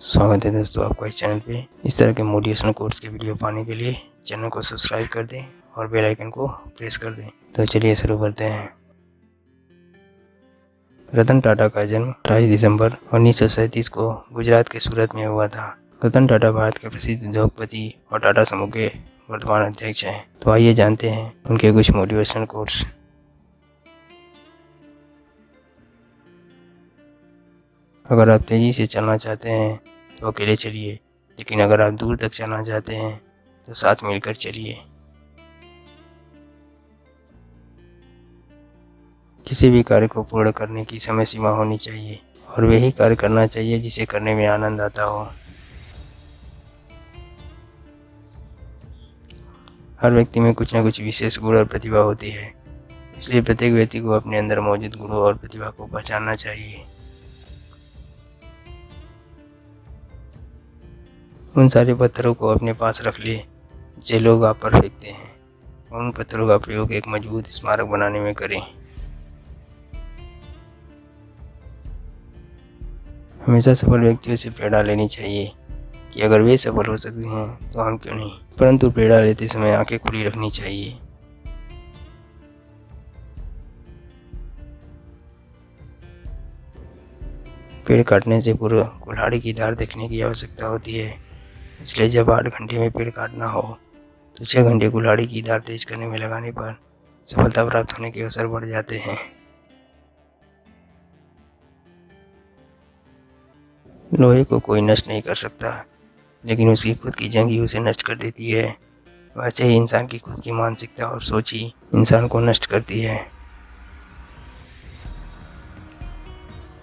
स्वागत है दोस्तों आपका इस चैनल पे। इस तरह के मोटिवेशनल कोट्स के वीडियो पाने के लिए चैनल को सब्सक्राइब कर दें और बेल आइकन को प्रेस कर दें। तो चलिए शुरू करते हैं। रतन टाटा का जन्म 28 दिसंबर 1937 को गुजरात के सूरत में हुआ था। रतन टाटा भारत के प्रसिद्ध उद्योगपति और टाटा समूह के वर्तमान अध्यक्ष हैं। तो आइए जानते हैं उनके कुछ मोटिवेशनल कोट्स। अगर आप तेज़ी से चलना चाहते हैं तो अकेले चलिए, लेकिन अगर आप दूर तक चलना चाहते हैं तो साथ मिलकर चलिए। किसी भी कार्य को पूर्ण करने की समय सीमा होनी चाहिए और वही कार्य करना चाहिए जिसे करने में आनंद आता हो। हर व्यक्ति में कुछ न कुछ विशेष गुण और प्रतिभा होती है, इसलिए प्रत्येक व्यक्ति को अपने अंदर मौजूद गुणों और प्रतिभा को पहचानना चाहिए। उन सारे पत्थरों को अपने पास रख ले जो लोग आप पर फेंकते हैं, और उन पत्थरों का प्रयोग एक मजबूत स्मारक बनाने में करें। हमेशा सफल व्यक्तियों से प्रेरणा लेनी चाहिए कि अगर वे सफल हो सकते हैं तो हम क्यों नहीं, परंतु प्रेरणा लेते समय आंखें खुली रखनी चाहिए। पेड़ काटने से पूर्व कुल्हाड़ी की धार देखने की आवश्यकता होती है, इसलिए जब 8 घंटे में पेड़ काटना हो तो 6 घंटे कुल्हाड़ी की धार तेज करने में लगाने पर सफलता प्राप्त होने के अवसर बढ़ जाते हैं। लोहे को कोई नष्ट नहीं कर सकता, लेकिन उसकी खुद की जंग ही उसे नष्ट कर देती है। वैसे ही इंसान की खुद की मानसिकता और सोच ही इंसान को नष्ट करती है।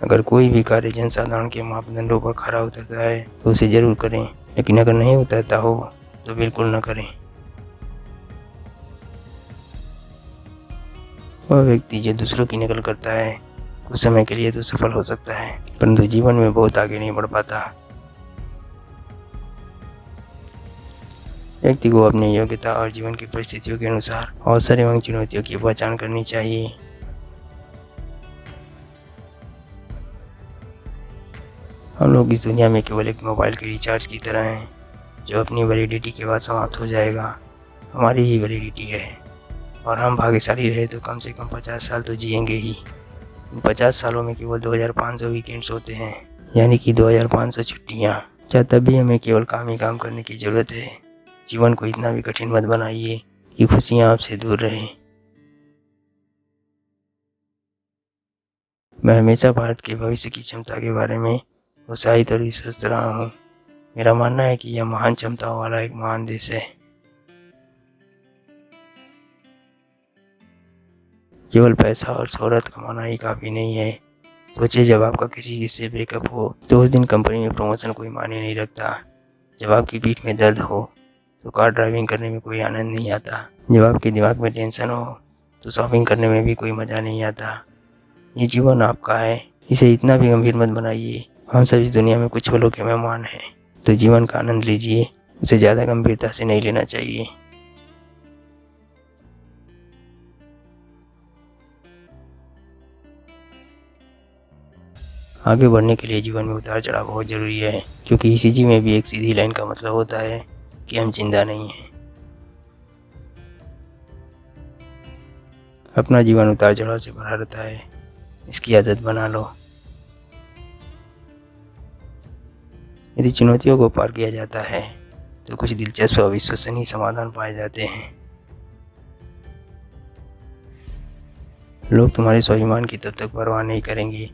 अगर कोई भी कार्य जनसाधारण के मापदंडों पर खरा उतरता है तो उसे जरूर करें, लेकिन अगर नहीं उतरता हो तो बिल्कुल न करें। वह व्यक्ति जो दूसरों की नकल करता है कुछ समय के लिए तो सफल हो सकता है, परंतु जीवन में बहुत आगे नहीं बढ़ पाता। व्यक्ति को अपनी योग्यता और जीवन की परिस्थितियों के अनुसार अवसर एवं चुनौतियों की पहचान करनी चाहिए। हम लोग इस दुनिया में केवल एक मोबाइल के रिचार्ज की तरह हैं, जो अपनी वैलिडिटी के बाद समाप्त हो जाएगा। हमारी ही वैलिडिटी है, और हम भाग्यशाली रहे तो कम से कम 50 साल तो जिएंगे ही। इन 50 सालों में केवल 2500 वीकेंड्स होते हैं, यानी कि 2500 छुट्टियाँ। क्या तब भी हमें केवल काम ही काम करने की ज़रूरत है? जीवन को इतना भी कठिन मत बनाइए कि खुशियाँ आपसे दूर रहें। मैं हमेशा भारत के भविष्य की क्षमता के बारे में उत्साहित और विश्वस्त रहा हूँ। मेरा मानना है कि यह महान क्षमताओं वाला एक महान देश है। केवल पैसा और शोहरत कमाना ही काफ़ी नहीं है। सोचिए, जब आपका किसी से ब्रेकअप हो तो उस दिन कंपनी में प्रमोशन कोई मायने नहीं रखता। जब आपकी पीठ में दर्द हो तो कार ड्राइविंग करने में कोई आनंद नहीं आता। जब आपके दिमाग में टेंशन हो तो शॉपिंग करने में भी कोई मज़ा नहीं आता। ये जीवन आपका है, इसे इतना भी गंभीर मत बनाइए। हम सब इस दुनिया में कुछ पलों के मेहमान हैं, तो जीवन का आनंद लीजिए, उसे ज़्यादा गंभीरता से नहीं लेना चाहिए। आगे बढ़ने के लिए जीवन में उतार चढ़ाव बहुत ज़रूरी है, क्योंकि ईसीजी में भी एक सीधी लाइन का मतलब होता है कि हम जिंदा नहीं हैं। अपना जीवन उतार चढ़ाव से भरा रहता है, इसकी आदत बना लो। यदि चुनौतियों को पार किया जाता है तो कुछ दिलचस्प और विश्वसनीय समाधान पाए जाते हैं। लोग तुम्हारे स्वाभिमान की तब तक परवाह नहीं करेंगे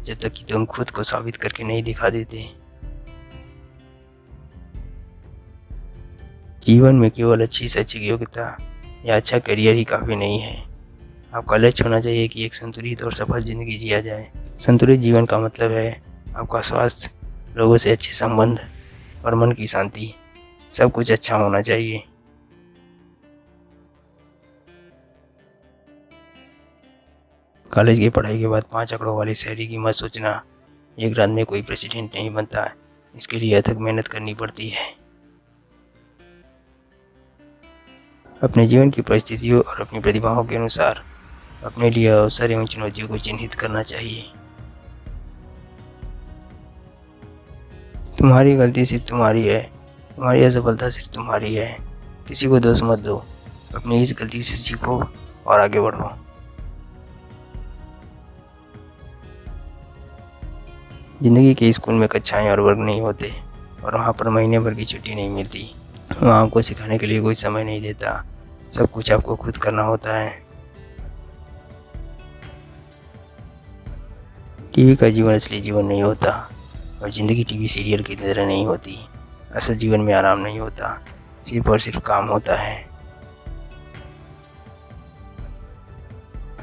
जब तक कि तुम खुद को साबित करके नहीं दिखा देते। जीवन में केवल अच्छी से अच्छी योग्यता या अच्छा करियर ही काफ़ी नहीं है। आपका लक्ष्य होना चाहिए कि एक संतुलित और सफल जिंदगी जिया जाए। संतुलित जीवन का मतलब है आपका स्वास्थ्य, लोगों से अच्छे संबंध और मन की शांति, सब कुछ अच्छा होना चाहिए। कॉलेज की पढ़ाई के बाद 5 आंकड़ों वाली शायरी की मत सोचना। एक रात में कोई प्रेसिडेंट नहीं बनता, इसके लिए अथक मेहनत करनी पड़ती है। अपने जीवन की परिस्थितियों और अपनी प्रतिभाओं के अनुसार अपने लिए अवसर एवं चुनौतियों को चिन्हित करना चाहिए। तुम्हारी गलती सिर्फ तुम्हारी है, तुम्हारी असफलता सिर्फ तुम्हारी है। किसी को दोष मत दो, अपनी इस गलती से सीखो और आगे बढ़ो। ज़िंदगी के स्कूल में कक्षाएं और वर्ग नहीं होते, और वहाँ पर महीने भर की छुट्टी नहीं मिलती। वहाँ आपको सिखाने के लिए कोई समय नहीं देता, सब कुछ आपको खुद करना होता है। टीवी का जीवन असली जीवन नहीं होता, और ज़िंदगी टीवी सीरियल की तरह नहीं होती। असल जीवन में आराम नहीं होता, सिर्फ और सिर्फ काम होता है।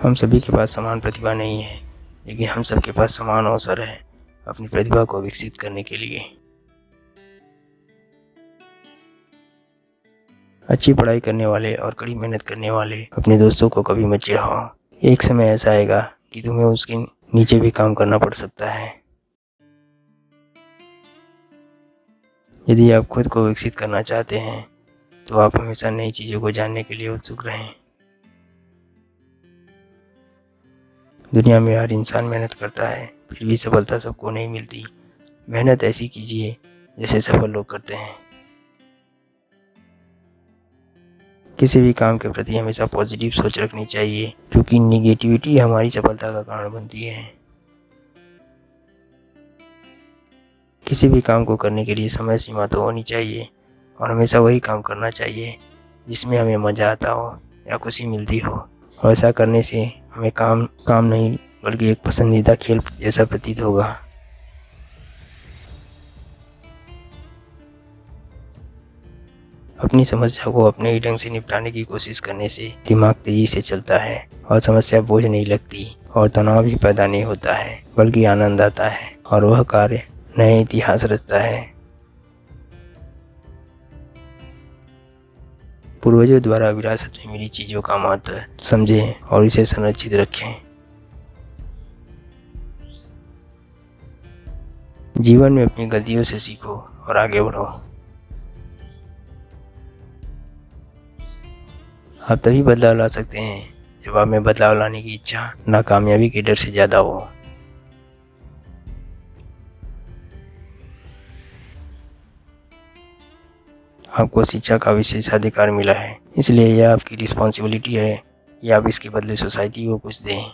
हम सभी के पास समान प्रतिभा नहीं है, लेकिन हम सबके पास समान अवसर है अपनी प्रतिभा को विकसित करने के लिए। अच्छी पढ़ाई करने वाले और कड़ी मेहनत करने वाले अपने दोस्तों को कभी मत चिढ़ाओ। एक समय ऐसा आएगा कि तुम्हें उसके नीचे भी काम करना पड़ सकता है। यदि आप खुद को विकसित करना चाहते हैं तो आप हमेशा नई चीज़ों को जानने के लिए उत्सुक रहें। दुनिया में हर इंसान मेहनत करता है, फिर भी सफलता सबको नहीं मिलती। मेहनत ऐसी कीजिए जैसे सफल लोग करते हैं। किसी भी काम के प्रति हमेशा पॉजिटिव सोच रखनी चाहिए, क्योंकि निगेटिविटी हमारी सफलता का कारण बनती है। किसी भी काम को करने के लिए समय सीमा तो होनी चाहिए, और हमेशा वही काम करना चाहिए जिसमें हमें मज़ा आता हो या खुशी मिलती हो। और ऐसा करने से हमें काम नहीं बल्कि एक पसंदीदा खेल जैसा प्रतीत होगा। अपनी समस्या को अपने ही ढंग से निपटाने की कोशिश करने से दिमाग तेजी से चलता है और समस्या बोझ नहीं लगती, और तनाव भी पैदा नहीं होता है बल्कि आनंद आता है, और वह कार्य नए इतिहास रचता है। पूर्वजों द्वारा विरासत में मिली चीज़ों का महत्व समझें और इसे संरक्षित रखें। जीवन में अपनी गलतियों से सीखो और आगे बढ़ो। आप तभी बदलाव ला सकते हैं जब आप में बदलाव लाने की इच्छा नाकामयाबी के डर से ज़्यादा हो। आपको शिक्षा का विशेषाधिकार मिला है, इसलिए यह आपकी रिस्पॉन्सिबिलिटी है कि आप इसके बदले सोसाइटी को कुछ दें।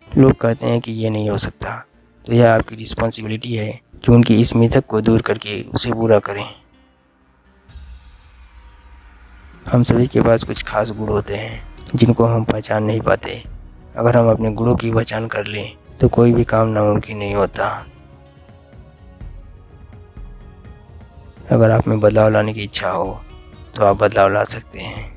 लोग कहते हैं कि ये नहीं हो सकता, तो यह आपकी रिस्पॉन्सिबिलिटी है कि उनकी इस मिथक को दूर करके उसे पूरा करें। हम सभी के पास कुछ खास गुण होते हैं जिनको हम पहचान नहीं पाते। अगर हम अपने गुणों की पहचान कर लें तो कोई भी काम नामुमकिन नहीं होता। अगर आप में बदलाव लाने की इच्छा हो तो आप बदलाव ला सकते हैं।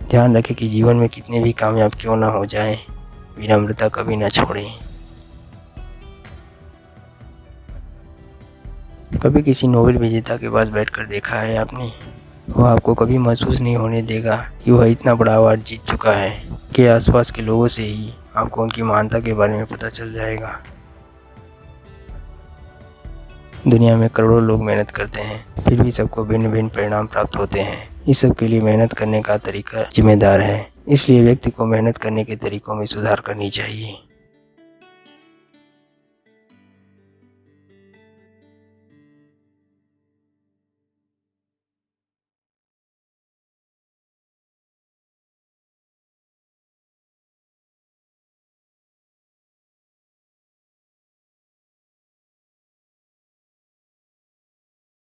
ध्यान रखें कि जीवन में कितने भी कामयाब क्यों ना हो जाएं, विनम्रता कभी ना छोड़ें। कभी किसी नोबेल विजेता के पास बैठकर देखा है आपने? वह आपको कभी महसूस नहीं होने देगा कि वह इतना बड़ा अवार्ड जीत चुका है। कि आसपास के लोगों से ही आपको उनकी महानता के बारे में पता चल जाएगा। दुनिया में करोड़ों लोग मेहनत करते हैं, फिर भी सबको भिन्न भिन्न परिणाम प्राप्त होते हैं। इस सब के लिए मेहनत करने का तरीका जिम्मेदार है, इसलिए व्यक्ति को मेहनत करने के तरीकों में सुधार करनी चाहिए।